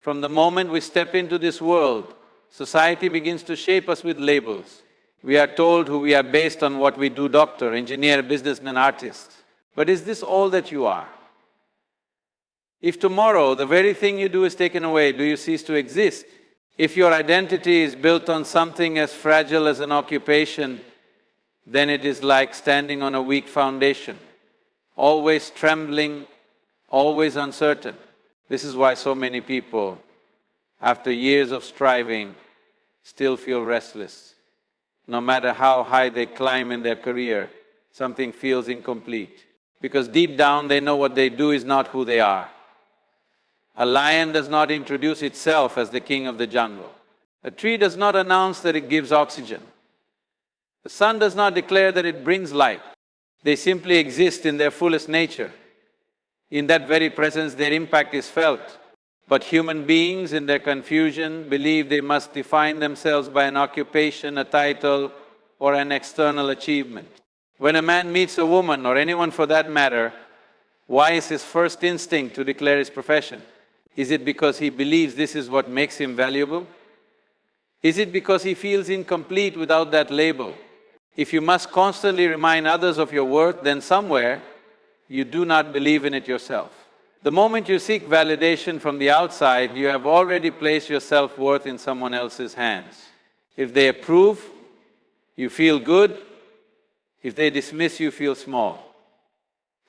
From the moment we step into this world, society begins to shape us with labels. We are told who we are based on what we do: doctor, engineer, businessman, artist. But is this all that you are? If tomorrow the very thing you do is taken away, do you cease to exist? If your identity is built on something as fragile as an occupation, then it is like standing on a weak foundation, always trembling, always uncertain. This is why so many people, after years of striving, still feel restless. No matter how high they climb in their career, something feels incomplete. Because deep down they know what they do is not who they are. A lion does not introduce itself as the king of the jungle. A tree does not announce that it gives oxygen. The sun does not declare that it brings light. They simply exist in their fullest nature. In that very presence, their impact is felt. But human beings, in their confusion, believe they must define themselves by an occupation, a title, or an external achievement. When a man meets a woman, or anyone for that matter, why is his first instinct to declare his profession? Is it because he believes this is what makes him valuable? Is it because he feels incomplete without that label? If you must constantly remind others of your worth, then somewhere you do not believe in it yourself. The moment you seek validation from the outside, you have already placed your self-worth in someone else's hands. If they approve, you feel good. If they dismiss, you feel small.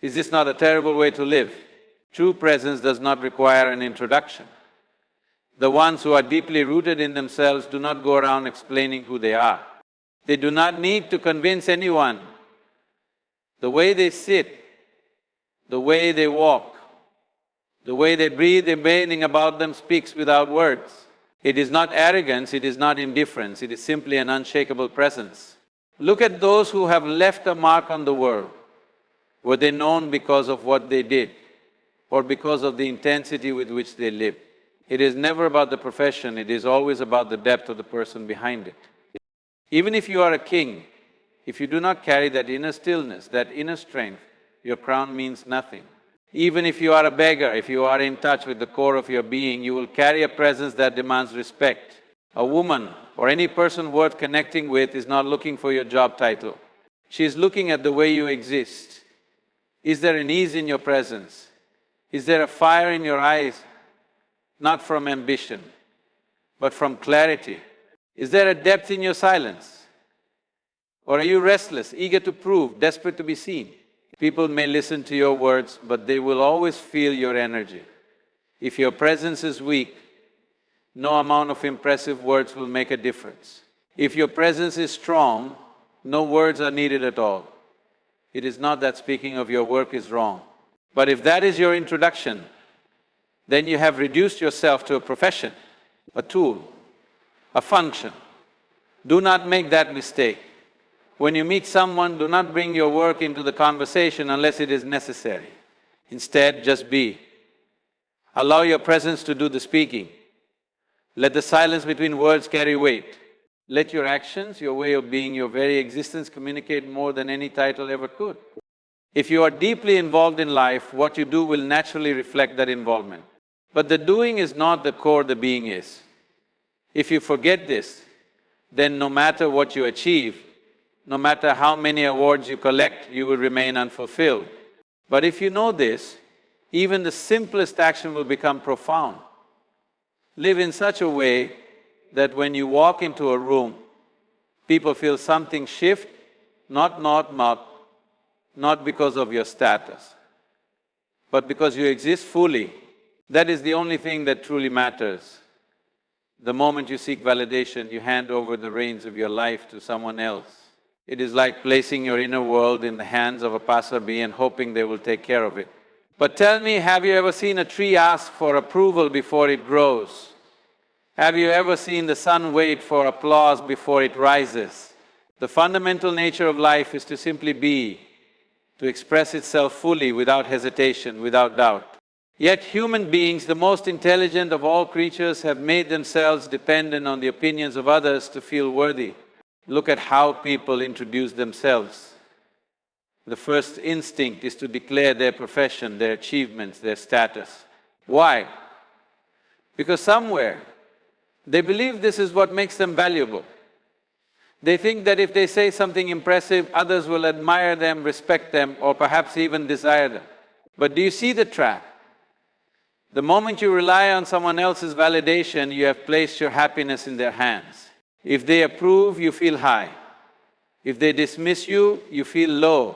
Is this not a terrible way to live? True presence does not require an introduction. The ones who are deeply rooted in themselves do not go around explaining who they are. They do not need to convince anyone. The way they sit, the way they walk, the way they breathe, everything about them speaks without words. It is not arrogance, it is not indifference, it is simply an unshakable presence. Look at those who have left a mark on the world. Were they known because of what they did, or because of the intensity with which they lived? It is never about the profession, it is always about the depth of the person behind it. Even if you are a king, if you do not carry that inner stillness, that inner strength, your crown means nothing. Even if you are a beggar, if you are in touch with the core of your being, you will carry a presence that demands respect. A woman or any person worth connecting with is not looking for your job title. She is looking at the way you exist. Is there an ease in your presence? Is there a fire in your eyes? Not from ambition, but from clarity. Is there a depth in your silence? Or are you restless, eager to prove, desperate to be seen? People may listen to your words, but they will always feel your energy. If your presence is weak, no amount of impressive words will make a difference. If your presence is strong, no words are needed at all. It is not that speaking of your work is wrong. But if that is your introduction, then you have reduced yourself to a profession, a tool, a function. Do not make that mistake. When you meet someone, do not bring your work into the conversation unless it is necessary. Instead, just be. Allow your presence to do the speaking. Let the silence between words carry weight. Let your actions, your way of being, your very existence communicate more than any title ever could. If you are deeply involved in life, what you do will naturally reflect that involvement. But the doing is not the core, the being is. If you forget this, then no matter what you achieve, no matter how many awards you collect, you will remain unfulfilled. But if you know this, even the simplest action will become profound. Live in such a way that when you walk into a room, people feel something shift, not because of your status, but because you exist fully. That is the only thing that truly matters. The moment you seek validation, you hand over the reins of your life to someone else. It is like placing your inner world in the hands of a passerby and hoping they will take care of it. But tell me, have you ever seen a tree ask for approval before it grows? Have you ever seen the sun wait for applause before it rises? The fundamental nature of life is to simply be, to express itself fully without hesitation, without doubt. Yet human beings, the most intelligent of all creatures, have made themselves dependent on the opinions of others to feel worthy. Look at how people introduce themselves. The first instinct is to declare their profession, their achievements, their status. Why? Because somewhere, they believe this is what makes them valuable. They think that if they say something impressive, others will admire them, respect them, or perhaps even desire them. But do you see the trap? The moment you rely on someone else's validation, you have placed your happiness in their hands. If they approve, you feel high. If they dismiss you, you feel low.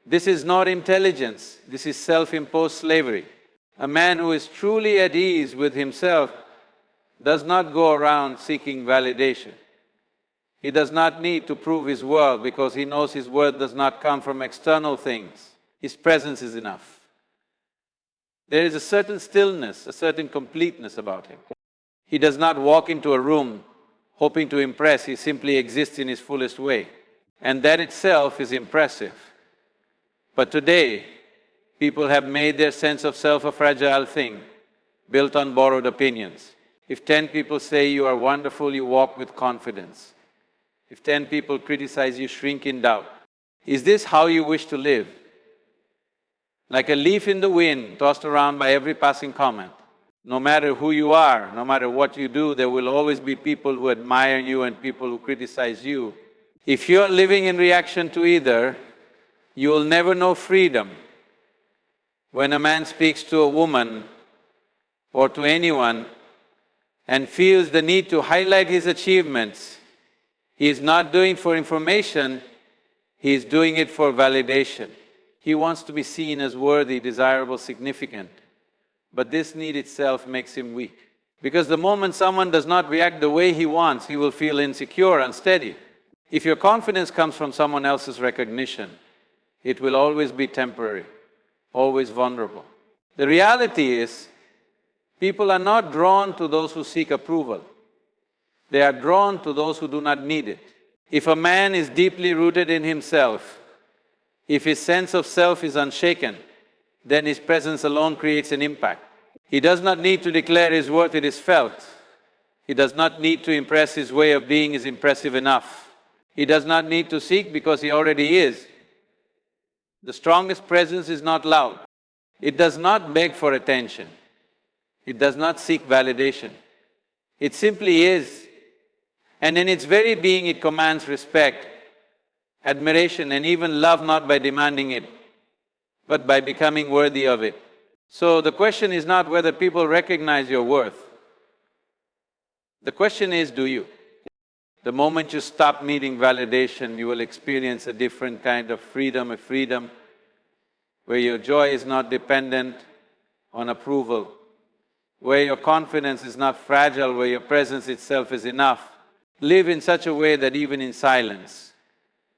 This is not intelligence, this is self-imposed slavery. A man who is truly at ease with himself does not go around seeking validation. He does not need to prove his worth because he knows his worth does not come from external things. His presence is enough. There is a certain stillness, a certain completeness about him. He does not walk into a room hoping to impress, he simply exists in his fullest way. And that itself is impressive. But today, people have made their sense of self a fragile thing, built on borrowed opinions. If 10 people say you are wonderful, you walk with confidence. If 10 people criticize, you shrink in doubt. Is this how you wish to live? Like a leaf in the wind, tossed around by every passing comment. No matter who you are, no matter what you do, there will always be people who admire you and people who criticize you. If you're living in reaction to either, you will never know freedom. When a man speaks to a woman or to anyone and feels the need to highlight his achievements, he is not doing it for information, he is doing it for validation. He wants to be seen as worthy, desirable, significant. But this need itself makes him weak. Because the moment someone does not react the way he wants, he will feel insecure, unsteady. If your confidence comes from someone else's recognition, it will always be temporary, always vulnerable. The reality is, people are not drawn to those who seek approval. They are drawn to those who do not need it. If a man is deeply rooted in himself, if his sense of self is unshaken, then his presence alone creates an impact. He does not need to declare his worth, it is felt. He does not need to impress, his way of being is impressive enough. He does not need to seek because he already is. The strongest presence is not loud. It does not beg for attention. It does not seek validation. It simply is. And in its very being, it commands respect, admiration, and even love, not by demanding it, but by becoming worthy of it. So the question is not whether people recognize your worth. The question is, do you? The moment you stop needing validation, you will experience a different kind of freedom, a freedom where your joy is not dependent on approval, where your confidence is not fragile, where your presence itself is enough. Live in such a way that even in silence,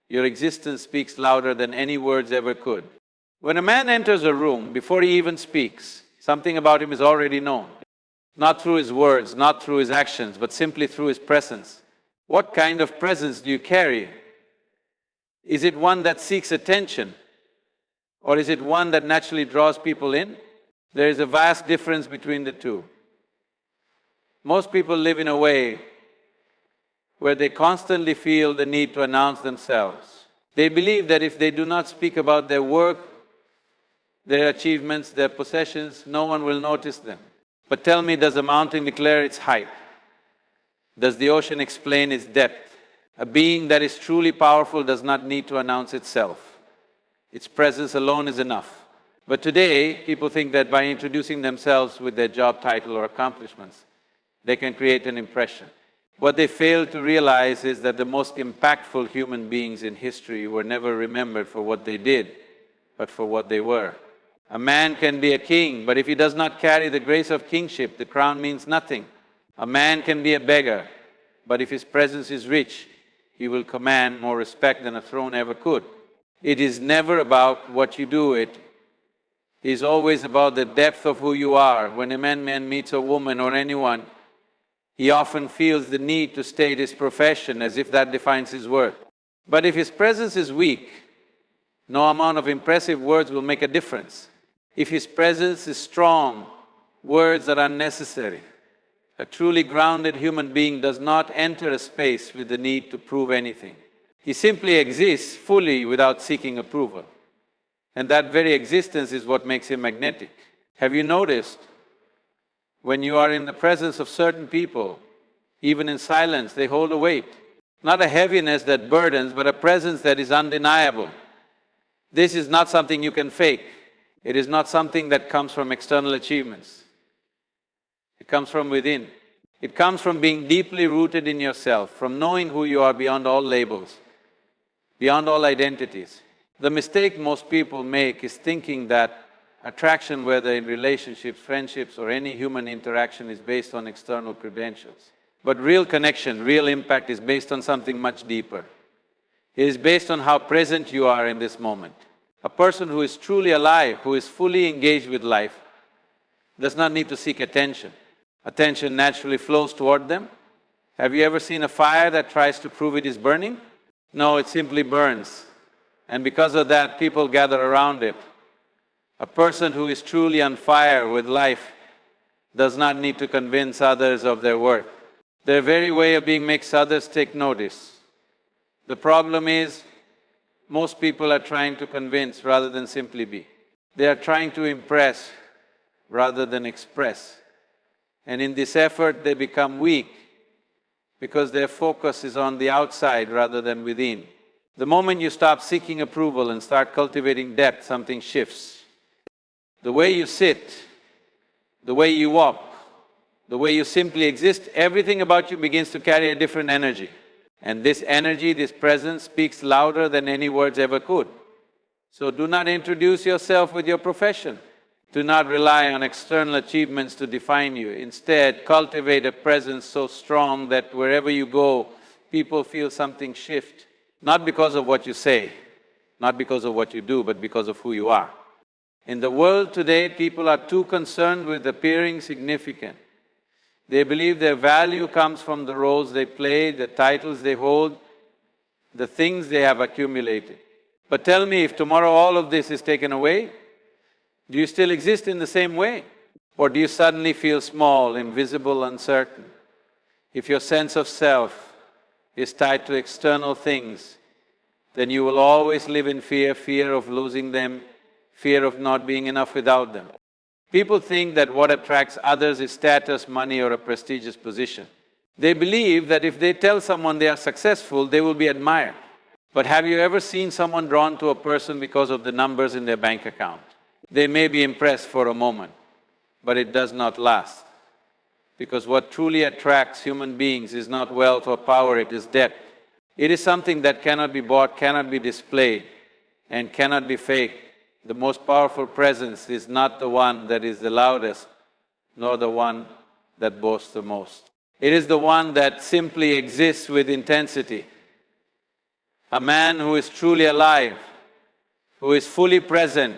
your existence speaks louder than any words ever could. When a man enters a room, before he even speaks, something about him is already known. Not through his words, not through his actions, but simply through his presence. What kind of presence do you carry? Is it one that seeks attention? Or is it one that naturally draws people in? There is a vast difference between the two. Most people live in a way where they constantly feel the need to announce themselves. They believe that if they do not speak about their work, their achievements, their possessions, no one will notice them. But tell me, does a mountain declare its height? Does the ocean explain its depth? A being that is truly powerful does not need to announce itself. Its presence alone is enough. But today, people think that by introducing themselves with their job title or accomplishments, they can create an impression. What they fail to realize is that the most impactful human beings in history were never remembered for what they did, but for what they were. A man can be a king, but if he does not carry the grace of kingship, the crown means nothing. A man can be a beggar, but if his presence is rich, he will command more respect than a throne ever could. It is never about what you do, it is always about the depth of who you are. When a man meets a woman or anyone, he often feels the need to state his profession as if that defines his worth. But if his presence is weak, no amount of impressive words will make a difference. If his presence is strong, words are unnecessary. A truly grounded human being does not enter a space with the need to prove anything. He simply exists fully without seeking approval. And that very existence is what makes him magnetic. Have you noticed? When you are in the presence of certain people, even in silence, they hold a weight. Not a heaviness that burdens, but a presence that is undeniable. This is not something you can fake. It is not something that comes from external achievements. It comes from within. It comes from being deeply rooted in yourself, from knowing who you are beyond all labels, beyond all identities. The mistake most people make is thinking that attraction, whether in relationships, friendships, or any human interaction, is based on external credentials. But real connection, real impact is based on something much deeper. It is based on how present you are in this moment. A person who is truly alive, who is fully engaged with life, does not need to seek attention. Attention naturally flows toward them. Have you ever seen a fire that tries to prove it is burning? No, it simply burns. And because of that, people gather around it. A person who is truly on fire with life does not need to convince others of their worth. Their very way of being makes others take notice. The problem is, most people are trying to convince rather than simply be. They are trying to impress rather than express. And in this effort, they become weak because their focus is on the outside rather than within. The moment you stop seeking approval and start cultivating depth, something shifts. The way you sit, the way you walk, the way you simply exist, everything about you begins to carry a different energy. And this energy, this presence, speaks louder than any words ever could. So do not introduce yourself with your profession. Do not rely on external achievements to define you. Instead, cultivate a presence so strong that wherever you go, people feel something shift. Not because of what you say, not because of what you do, but because of who you are. In the world today, people are too concerned with appearing significant. They believe their value comes from the roles they play, the titles they hold, the things they have accumulated. But tell me, if tomorrow all of this is taken away, do you still exist in the same way? Or do you suddenly feel small, invisible, uncertain? If your sense of self is tied to external things, then you will always live in fear, fear of losing them, fear of not being enough without them. People think that what attracts others is status, money, or a prestigious position. They believe that if they tell someone they are successful, they will be admired. But have you ever seen someone drawn to a person because of the numbers in their bank account? They may be impressed for a moment, but it does not last. Because what truly attracts human beings is not wealth or power, it is depth. It is something that cannot be bought, cannot be displayed, and cannot be faked. The most powerful presence is not the one that is the loudest, nor the one that boasts the most. It is the one that simply exists with intensity. A man who is truly alive, who is fully present,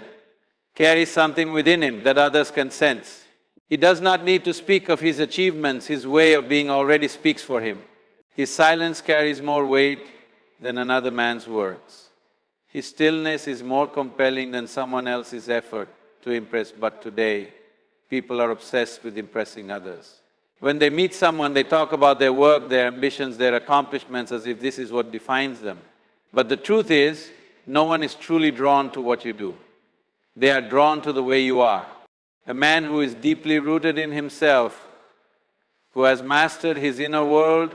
carries something within him that others can sense. He does not need to speak of his achievements, his way of being already speaks for him. His silence carries more weight than another man's words. His stillness is more compelling than someone else's effort to impress, but today, people are obsessed with impressing others. When they meet someone, they talk about their work, their ambitions, their accomplishments as if this is what defines them. But the truth is, no one is truly drawn to what you do. They are drawn to the way you are. A man who is deeply rooted in himself, who has mastered his inner world,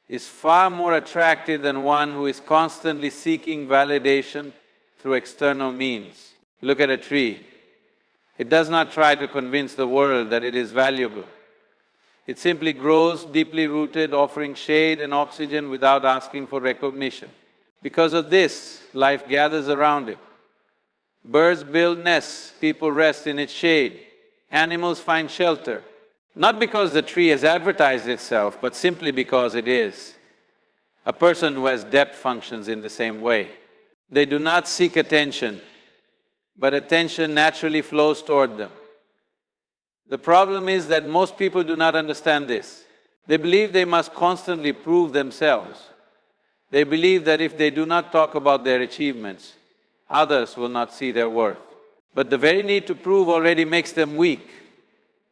is far more attractive than one who is constantly seeking validation through external means. Look at a tree. It does not try to convince the world that it is valuable. It simply grows deeply rooted, offering shade and oxygen without asking for recognition. Because of this, life gathers around it. Birds build nests, people rest in its shade. Animals find shelter. Not because the tree has advertised itself, but simply because it is. A person who has depth functions in the same way. They do not seek attention, but attention naturally flows toward them. The problem is that most people do not understand this. They believe they must constantly prove themselves. They believe that if they do not talk about their achievements, others will not see their worth. But the very need to prove already makes them weak.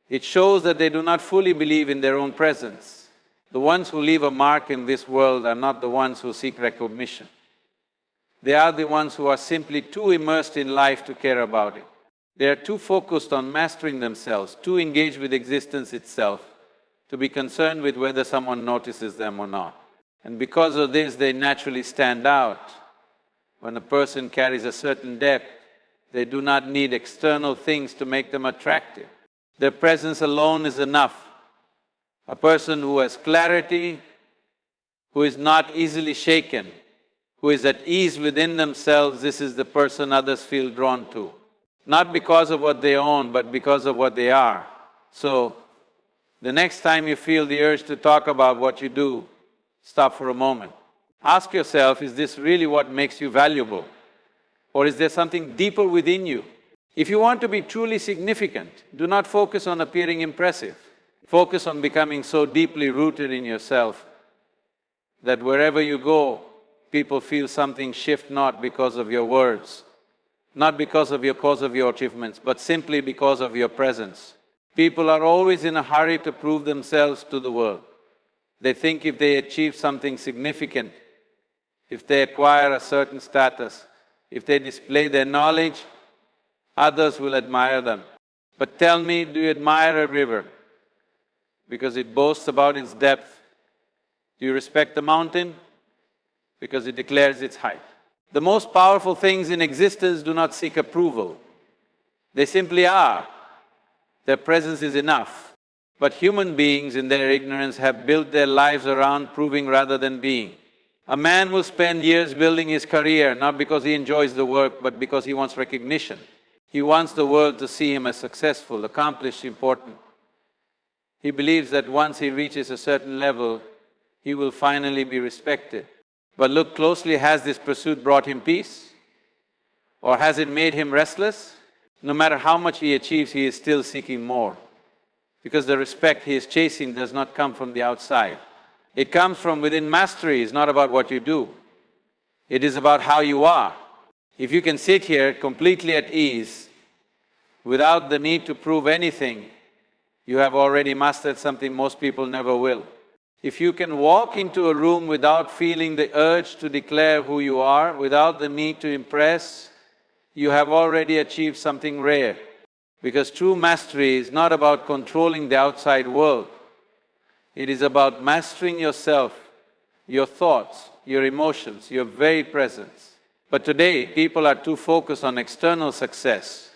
It shows that they do not fully believe in their own presence. The ones who leave a mark in this world are not the ones who seek recognition. They are the ones who are simply too immersed in life to care about it. They are too focused on mastering themselves, too engaged with existence itself, to be concerned with whether someone notices them or not. And because of this, they naturally stand out. When a person carries a certain depth, they do not need external things to make them attractive. Their presence alone is enough. A person who has clarity, who is not easily shaken, who is at ease within themselves, this is the person others feel drawn to. Not because of what they own, but because of what they are. So, the next time you feel the urge to talk about what you do, stop for a moment. Ask yourself, is this really what makes you valuable? Or is there something deeper within you? If you want to be truly significant, do not focus on appearing impressive. Focus on becoming so deeply rooted in yourself that wherever you go, people feel something shift not because of your words, not because of your achievements, but simply because of your presence. People are always in a hurry to prove themselves to the world. They think if they achieve something significant, if they acquire a certain status, if they display their knowledge, others will admire them. But tell me, do you admire a river because it boasts about its depth? Do you respect the mountain because it declares its height? The most powerful things in existence do not seek approval. They simply are. Their presence is enough. But human beings in their ignorance have built their lives around proving rather than being. A man will spend years building his career, not because he enjoys the work, but because he wants recognition. He wants the world to see him as successful, accomplished, important. He believes that once he reaches a certain level, he will finally be respected. But look closely, has this pursuit brought him peace? Or has it made him restless? No matter how much he achieves, he is still seeking more. Because the respect he is chasing does not come from the outside. It comes from within. Mastery is not about what you do. It is about how you are. If you can sit here completely at ease, without the need to prove anything, you have already mastered something most people never will. If you can walk into a room without feeling the urge to declare who you are, without the need to impress, you have already achieved something rare. Because true mastery is not about controlling the outside world. It is about mastering yourself, your thoughts, your emotions, your very presence. But today, people are too focused on external success.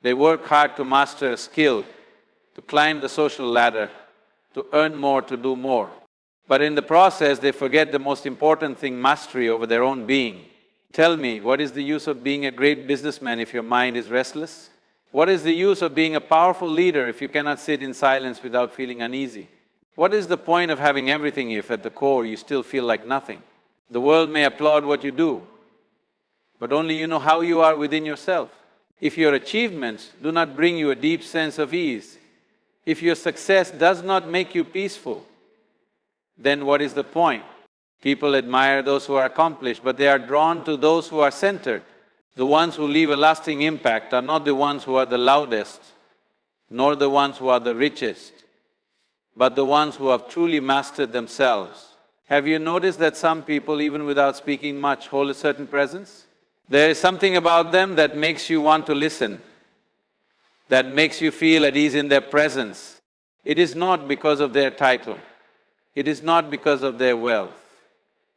They work hard to master a skill, to climb the social ladder, to earn more, to do more. But in the process, they forget the most important thing, mastery over their own being. Tell me, what is the use of being a great businessman if your mind is restless? What is the use of being a powerful leader if you cannot sit in silence without feeling uneasy? What is the point of having everything if at the core you still feel like nothing? The world may applaud what you do, but only you know how you are within yourself. If your achievements do not bring you a deep sense of ease, if your success does not make you peaceful, then what is the point? People admire those who are accomplished, but they are drawn to those who are centered. The ones who leave a lasting impact are not the ones who are the loudest, nor the ones who are the richest, but the ones who have truly mastered themselves. Have you noticed that some people, even without speaking much, hold a certain presence? There is something about them that makes you want to listen, that makes you feel at ease in their presence. It is not because of their title. It is not because of their wealth.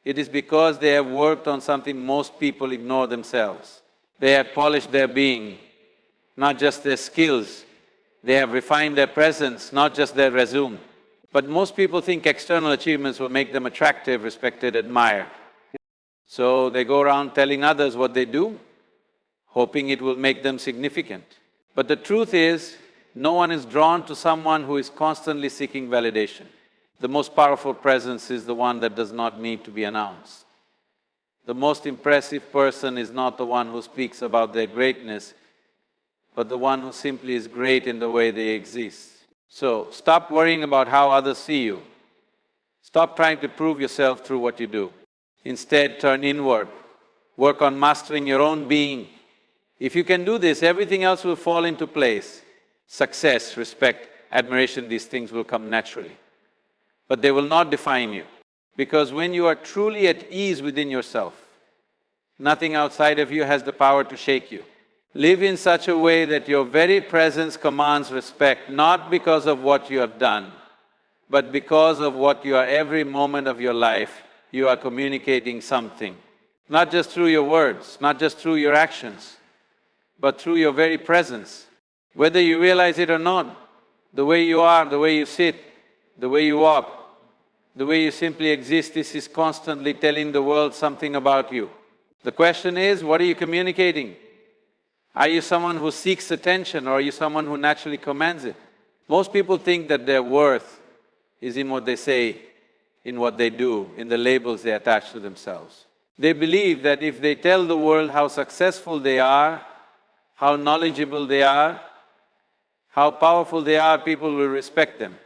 It is because they have worked on something most people ignore themselves. They have polished their being, not just their skills. They have refined their presence, not just their resume. But most people think external achievements will make them attractive, respected, admired. So they go around telling others what they do, hoping it will make them significant. But the truth is, no one is drawn to someone who is constantly seeking validation. The most powerful presence is the one that does not need to be announced. The most impressive person is not the one who speaks about their greatness, but the one who simply is great in the way they exist. So, stop worrying about how others see you. Stop trying to prove yourself through what you do. Instead, turn inward. Work on mastering your own being. If you can do this, everything else will fall into place. Success, respect, admiration, these things will come naturally. But they will not define you. Because when you are truly at ease within yourself, nothing outside of you has the power to shake you. Live in such a way that your very presence commands respect, not because of what you have done, but because of what you are every moment of your life, you are communicating something. Not just through your words, not just through your actions, but through your very presence. Whether you realize it or not, the way you are, the way you sit, the way you walk, the way you simply exist, this is constantly telling the world something about you. The question is, what are you communicating? Are you someone who seeks attention, or are you someone who naturally commands it? Most people think that their worth is in what they say, in what they do, in the labels they attach to themselves. They believe that if they tell the world how successful they are, how knowledgeable they are, how powerful they are, people will respect them.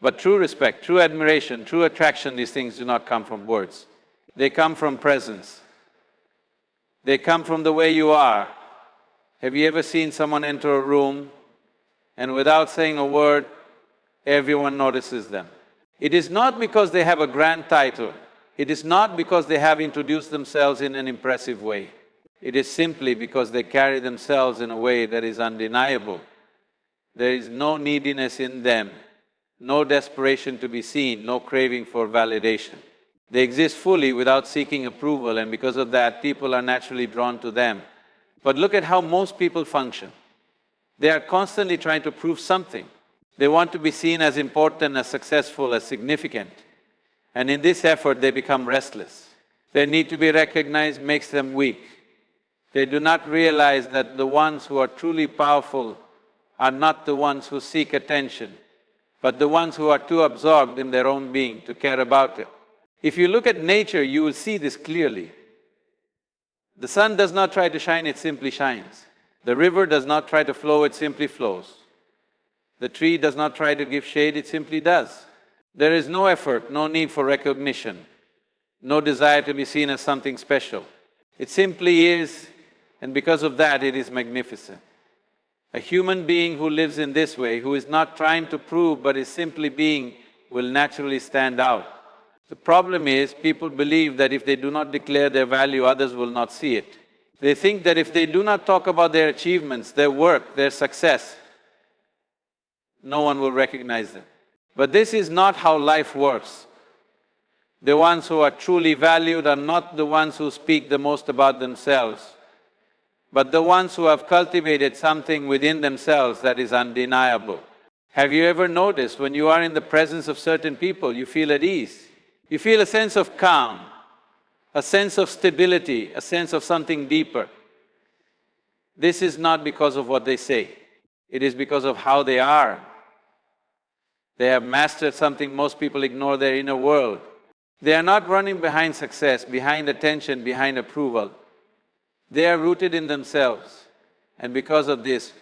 But true respect, true admiration, true attraction, these things do not come from words. They come from presence. They come from the way you are. Have you ever seen someone enter a room and without saying a word, everyone notices them? It is not because they have a grand title. It is not because they have introduced themselves in an impressive way. It is simply because they carry themselves in a way that is undeniable. There is no neediness in them, no desperation to be seen, no craving for validation. They exist fully without seeking approval, and because of that, people are naturally drawn to them. But look at how most people function. They are constantly trying to prove something. They want to be seen as important, as successful, as significant. And in this effort, they become restless. Their need to be recognized makes them weak. They do not realize that the ones who are truly powerful are not the ones who seek attention, but the ones who are too absorbed in their own being to care about it. If you look at nature, you will see this clearly. The sun does not try to shine, it simply shines. The river does not try to flow, it simply flows. The tree does not try to give shade, it simply does. There is no effort, no need for recognition, no desire to be seen as something special. It simply is, and because of that, it is magnificent. A human being who lives in this way, who is not trying to prove but is simply being, will naturally stand out. The problem is, people believe that if they do not declare their value, others will not see it. They think that if they do not talk about their achievements, their work, their success, no one will recognize them. But this is not how life works. The ones who are truly valued are not the ones who speak the most about themselves, but the ones who have cultivated something within themselves that is undeniable. Have you ever noticed when you are in the presence of certain people, you feel at ease? You feel a sense of calm, a sense of stability, a sense of something deeper. This is not because of what they say, it is because of how they are. They have mastered something most people ignore, their inner world. They are not running behind success, behind attention, behind approval. They are rooted in themselves, and because of this,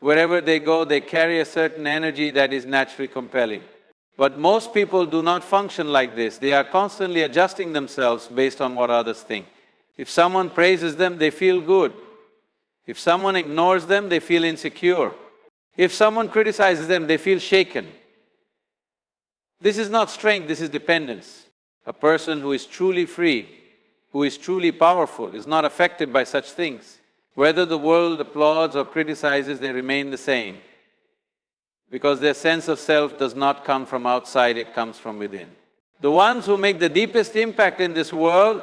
wherever they go, they carry a certain energy that is naturally compelling. But most people do not function like this. They are constantly adjusting themselves based on what others think. If someone praises them, they feel good. If someone ignores them, they feel insecure. If someone criticizes them, they feel shaken. This is not strength, this is dependence. A person who is truly free, who is truly powerful, is not affected by such things. Whether the world applauds or criticizes, they remain the same. Because their sense of self does not come from outside, it comes from within. The ones who make the deepest impact in this world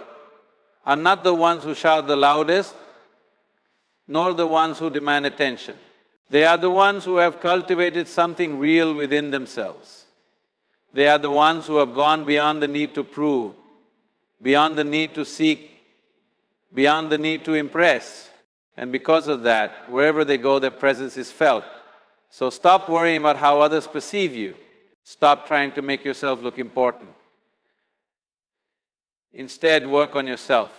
are not the ones who shout the loudest, nor the ones who demand attention. They are the ones who have cultivated something real within themselves. They are the ones who have gone beyond the need to prove, beyond the need to seek, beyond the need to impress. And because of that, wherever they go, their presence is felt. So stop worrying about how others perceive you. Stop trying to make yourself look important. Instead, work on yourself.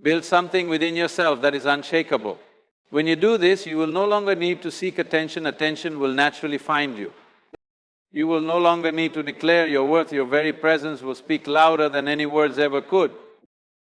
Build something within yourself that is unshakable. When you do this, you will no longer need to seek attention, attention will naturally find you. You will no longer need to declare your worth, your very presence will speak louder than any words ever could.